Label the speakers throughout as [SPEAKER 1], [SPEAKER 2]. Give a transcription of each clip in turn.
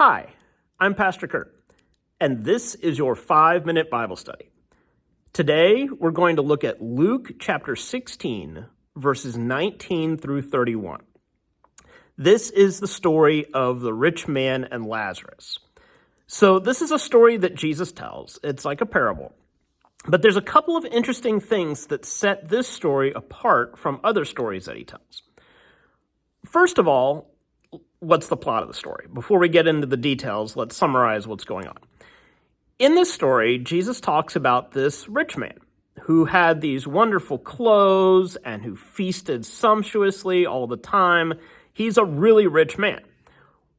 [SPEAKER 1] Hi, I'm Pastor Kurt, and this is your 5-minute Bible study. Today, we're going to look at Luke chapter 16, verses 19 through 31. This is the story of the rich man and Lazarus. So this is a story that Jesus tells. It's like a parable. But there's a couple of interesting things that set this story apart from other stories that he tells. First of all, what's the plot of the story? Before we get into the details, let's summarize what's going on. In this story, Jesus talks about this rich man who had these wonderful clothes and who feasted sumptuously all the time. He's a really rich man.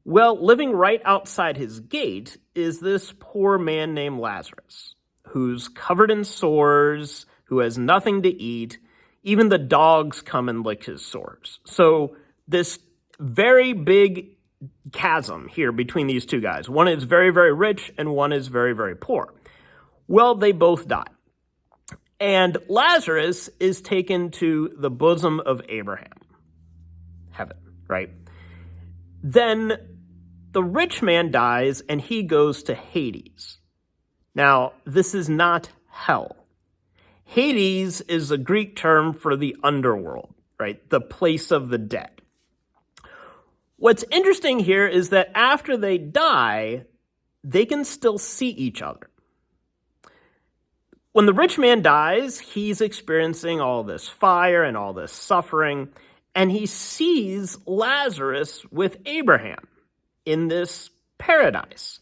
[SPEAKER 1] Well, living right outside his gate is this poor man named Lazarus, who's covered in sores, who has nothing to eat. Even the dogs come and lick his sores. So this very big chasm here between these two guys. One is very, very rich and one is very, very poor. Well, they both die. And Lazarus is taken to the bosom of Abraham. Heaven, right? Then the rich man dies and he goes to Hades. Now, this is not hell. Hades is a Greek term for the underworld, right? The place of the dead. What's interesting here is that after they die, they can still see each other. When the rich man dies, he's experiencing all this fire and all this suffering, and he sees Lazarus with Abraham in this paradise.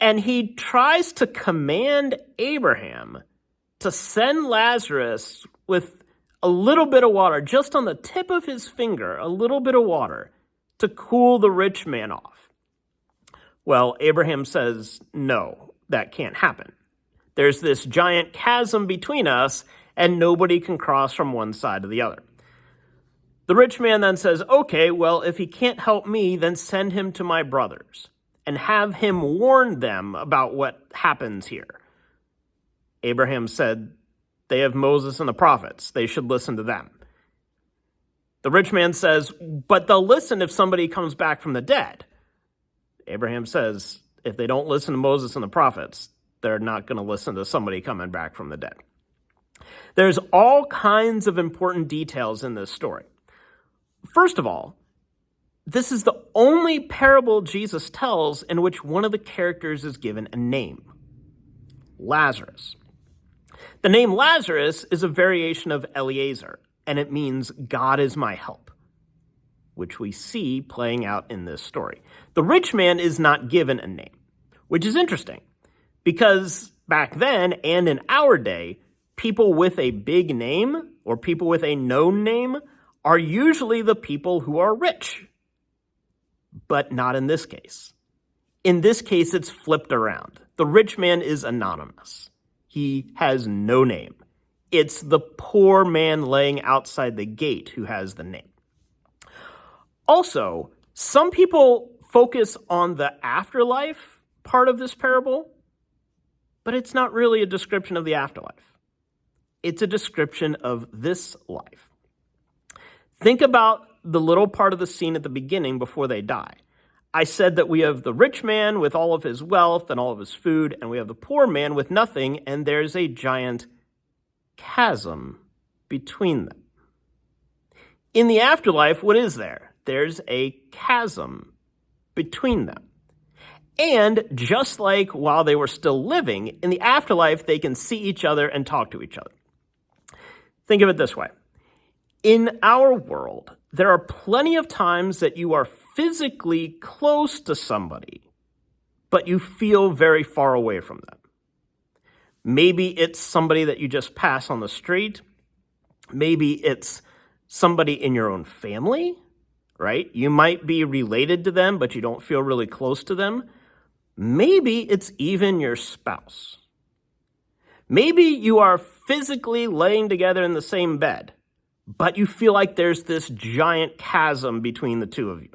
[SPEAKER 1] And he tries to command Abraham to send Lazarus with a little bit of water, just on the tip of his finger, a little bit of water, to cool the rich man off. Well, Abraham says, no, that can't happen. There's this giant chasm between us, and nobody can cross from one side to the other. The rich man then says, okay, well, if he can't help me, then send him to my brothers and have him warn them about what happens here. Abraham said, they have Moses and the prophets. They should listen to them. The rich man says, but they'll listen if somebody comes back from the dead. Abraham says, if they don't listen to Moses and the prophets, they're not going to listen to somebody coming back from the dead. There's all kinds of important details in this story. First of all, this is the only parable Jesus tells in which one of the characters is given a name, Lazarus. The name Lazarus is a variation of Eliezer, and it means God is my help, which we see playing out in this story. The rich man is not given a name, which is interesting because back then and in our day, people with a big name or people with a known name are usually the people who are rich, but not in this case. In this case, it's flipped around. The rich man is anonymous. He has no name. It's the poor man laying outside the gate who has the name. Also, some people focus on the afterlife part of this parable, but it's not really a description of the afterlife. It's a description of this life. Think about the little part of the scene at the beginning before they die. I said that we have the rich man with all of his wealth and all of his food, and we have the poor man with nothing, and there's a giant chasm between them. In the afterlife, what is there? There's a chasm between them. And just like while they were still living, in the afterlife, they can see each other and talk to each other. Think of it this way. In our world, there are plenty of times that you are physically close to somebody, but you feel very far away from them. Maybe it's somebody that you just pass on the street. Maybe it's somebody in your own family, right? You might be related to them, but you don't feel really close to them. Maybe it's even your spouse. Maybe you are physically laying together in the same bed, but you feel like there's this giant chasm between the two of you.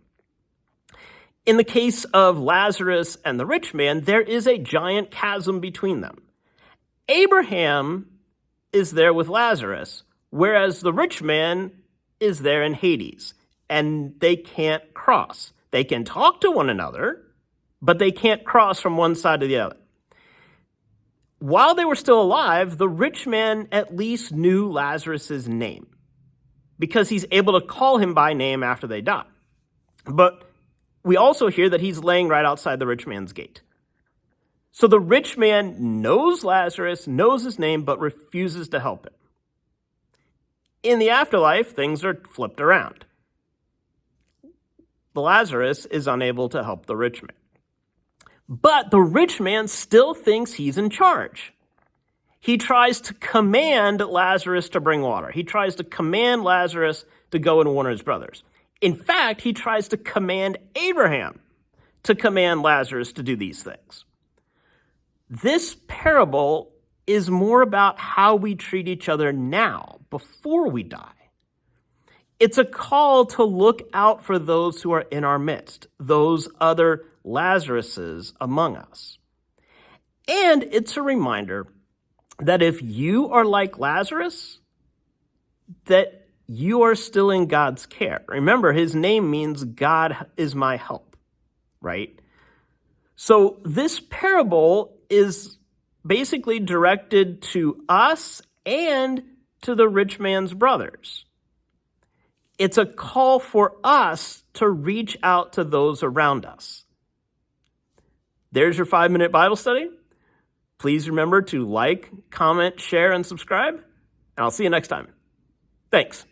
[SPEAKER 1] In the case of Lazarus and the rich man, there is a giant chasm between them. Abraham is there with Lazarus, whereas the rich man is there in Hades, and they can't cross. They can talk to one another, but they can't cross from one side to the other. While they were still alive, the rich man at least knew Lazarus' name because he's able to call him by name after they die. But we also hear that he's laying right outside the rich man's gate. So the rich man knows Lazarus, knows his name, but refuses to help him. In the afterlife, things are flipped around. Lazarus is unable to help the rich man. But the rich man still thinks he's in charge. He tries to command Lazarus to bring water. He tries to command Lazarus to go and warn his brothers. In fact, he tries to command Abraham to command Lazarus to do these things. This parable is more about how we treat each other now, before we die. It's a call to look out for those who are in our midst, those other Lazaruses among us. And it's a reminder that if you are like Lazarus, that you are still in God's care. Remember, his name means God is my help, right? So this parable is basically directed to us and to the rich man's brothers. It's a call for us to reach out to those around us. There's your 5-minute Bible study. Please remember to like, comment, share, and subscribe. And I'll see you next time. Thanks.